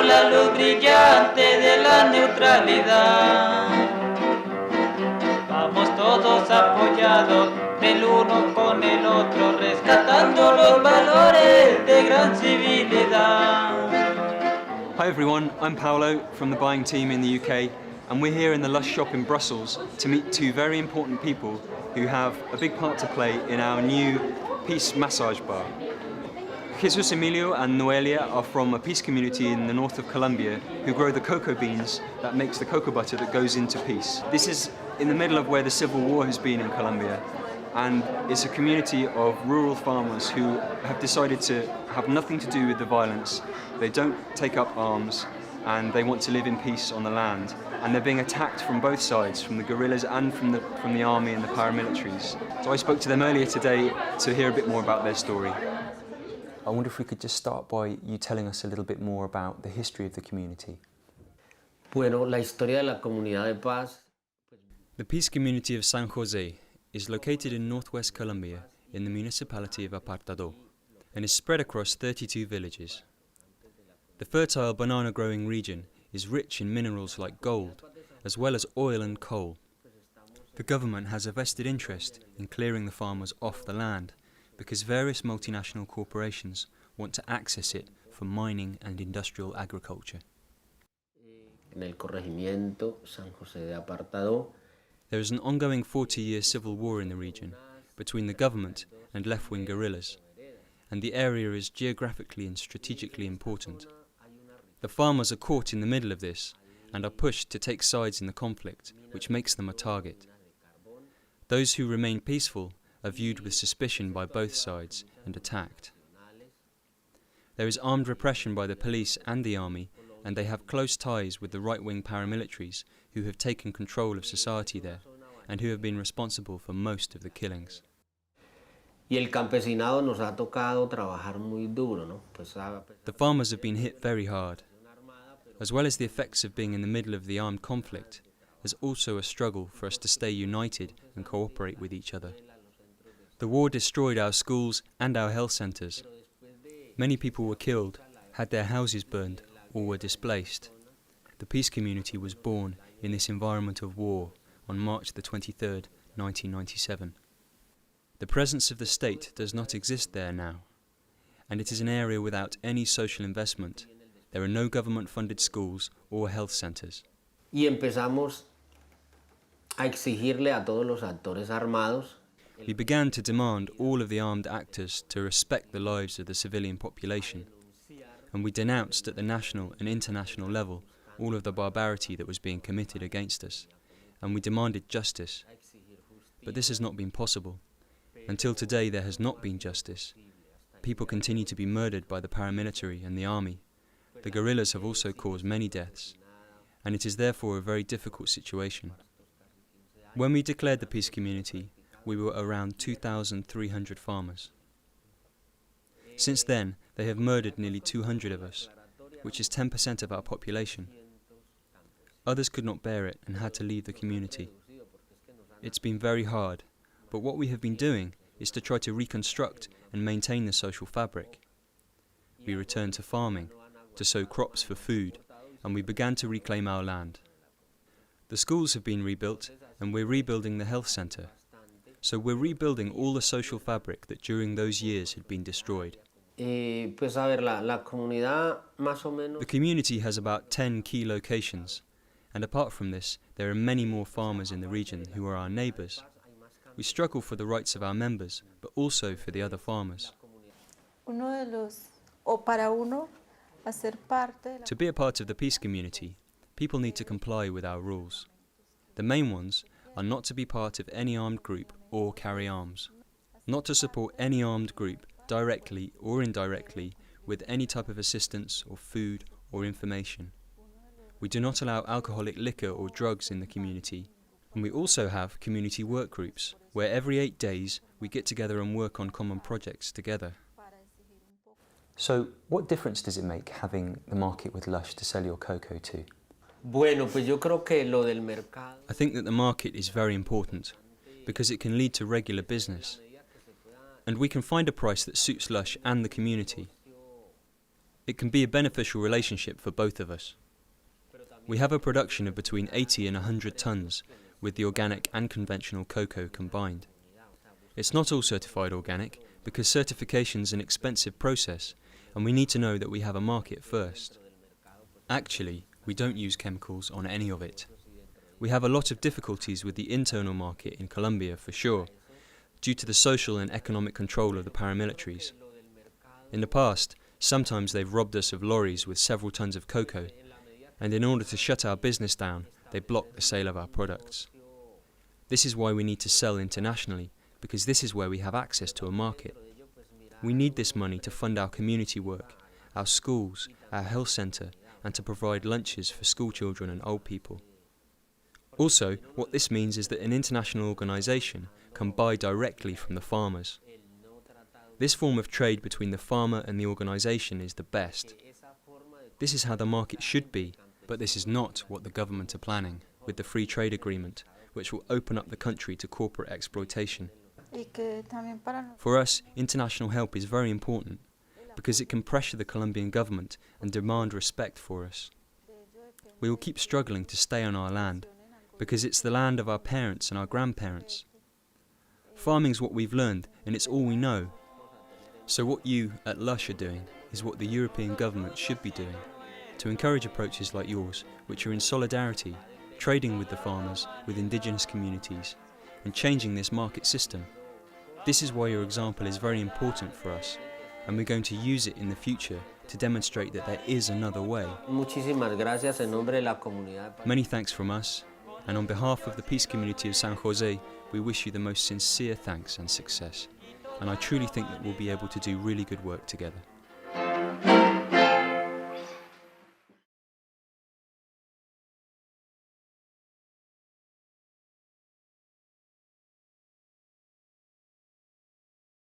bajo la luz brillante de la neutralidad. Vamos todos apoyados del uno con el otro, rescatando los valores de gran civilidad. Hi everyone, I'm Paolo from the buying team in the UK, and we're here in the LUSH shop in Brussels to meet two very important people who have a big part to play in our new peace massage bar. Jesus Emilio and Noelia are from a peace community in the north of Colombia who grow the cocoa beans that makes the cocoa butter that goes into peace. This is in the middle of where the civil war has been in Colombia, and it's a community of rural farmers who have decided to have nothing to do with the violence. They don't take up arms, and they want to live in peace on the land. And they're being attacked from both sides, from the guerrillas and from the army and the paramilitaries. So I spoke to them earlier today to hear a bit more about their story. I wonder if we could just start by you telling us a little bit more about the history of the community. Bueno, la historia de la comunidad de paz. The peace community of San Jose is located in northwest Colombia in the municipality of Apartado and is spread across 32 villages. The fertile banana-growing region is rich in minerals like gold, as well as oil and coal. The government has a vested interest in clearing the farmers off the land because various multinational corporations want to access it for mining and industrial agriculture. En el corregimiento San José de Apartado. There is an ongoing 40-year civil war in the region between the government and left-wing guerrillas, and the area is geographically and strategically important. The farmers are caught in the middle of this and are pushed to take sides in the conflict, which makes them a target. Those who remain peaceful are viewed with suspicion by both sides and attacked. There is armed repression by the police and the army, and they have close ties with the right-wing paramilitaries who have taken control of society there and who have been responsible for most of the killings. Y el campesinado nos ha tocado trabajar muy duro, ¿no? The farmers have been hit very hard. As well as the effects of being in the middle of the armed conflict, there's also a struggle for us to stay united and cooperate with each other. The war destroyed our schools and our health centres. Many people were killed, had their houses burned, or were displaced. The peace community was born in this environment of war on March the 23rd, 1997. The presence of the state does not exist there now, and it is an area without any social investment. There are no government-funded schools or health centres. Y empezamos a exigirle a todos los actores armados. We began to demand all of the armed actors to respect the lives of the civilian population, and we denounced at the national and international level all of the barbarity that was being committed against us, and we demanded justice. But this has not been possible. Until today there has not been justice. People continue to be murdered by the paramilitary and the army. The guerrillas have also caused many deaths, and it is therefore a very difficult situation. When we declared the peace community, we were around 2,300 farmers. Since then, they have murdered nearly 200 of us, which is 10% of our population. Others could not bear it and had to leave the community. It's been very hard, but what we have been doing is to try to reconstruct and maintain the social fabric. We returned to farming, to sow crops for food, and we began to reclaim our land. The schools have been rebuilt, and we're rebuilding the health centre. So we're rebuilding all the social fabric that during those years had been destroyed. The community has about 10 key locations, and apart from this, there are many more farmers in the region who are our neighbours. We struggle for the rights of our members, but also for the other farmers. To be a part of the peace community, people need to comply with our rules. The main ones are not to be part of any armed group or carry arms, not to support any armed group directly or indirectly with any type of assistance or food or information. We do not allow alcoholic liquor or drugs in the community, and we also have community work groups where every 8 days we get together and work on common projects together. So, what difference does it make having the market with LUSH to sell your cocoa to? Bueno, pues yo creo que lo del mercado. I think that the market is very important because it can lead to regular business, and we can find a price that suits LUSH and the community. It can be a beneficial relationship for both of us. We have a production of between 80 and 100 tons with the organic and conventional cocoa combined. It's not all certified organic because certification's an expensive process and we need to know that we have a market first. Actually, we don't use chemicals on any of it. We have a lot of difficulties with the internal market in Colombia for sure, due to the social and economic control of the paramilitaries. In the past, sometimes they've robbed us of lorries with several tons of cocoa, and in order to shut our business down, they block the sale of our products. This is why we need to sell internationally, because this is where we have access to a market. We need this money to fund our community work, our schools, our health centre, and to provide lunches for school children and old people. Also, what this means is that an international organisation can buy directly from the farmers. This form of trade between the farmer and the organisation is the best. This is how the market should be, but this is not what the government are planning with the free trade agreement, which will open up the country to corporate exploitation. For us, international help is very important because it can pressure the Colombian government and demand respect for us. We will keep struggling to stay on our land because it's the land of our parents and our grandparents. Farming's what we've learned and it's all we know. So what you at LUSH are doing is what the European government should be doing, to encourage approaches like yours, which are in solidarity, trading with the farmers, with indigenous communities, and changing this market system. This is why your example is very important for us, and we're going to use it in the future to demonstrate that there is another way. Muchísimas gracias en nombre de la comunidad. Many thanks from us, and on behalf of the peace community of San Jose, we wish you the most sincere thanks and success. And I truly think that we'll be able to do really good work together.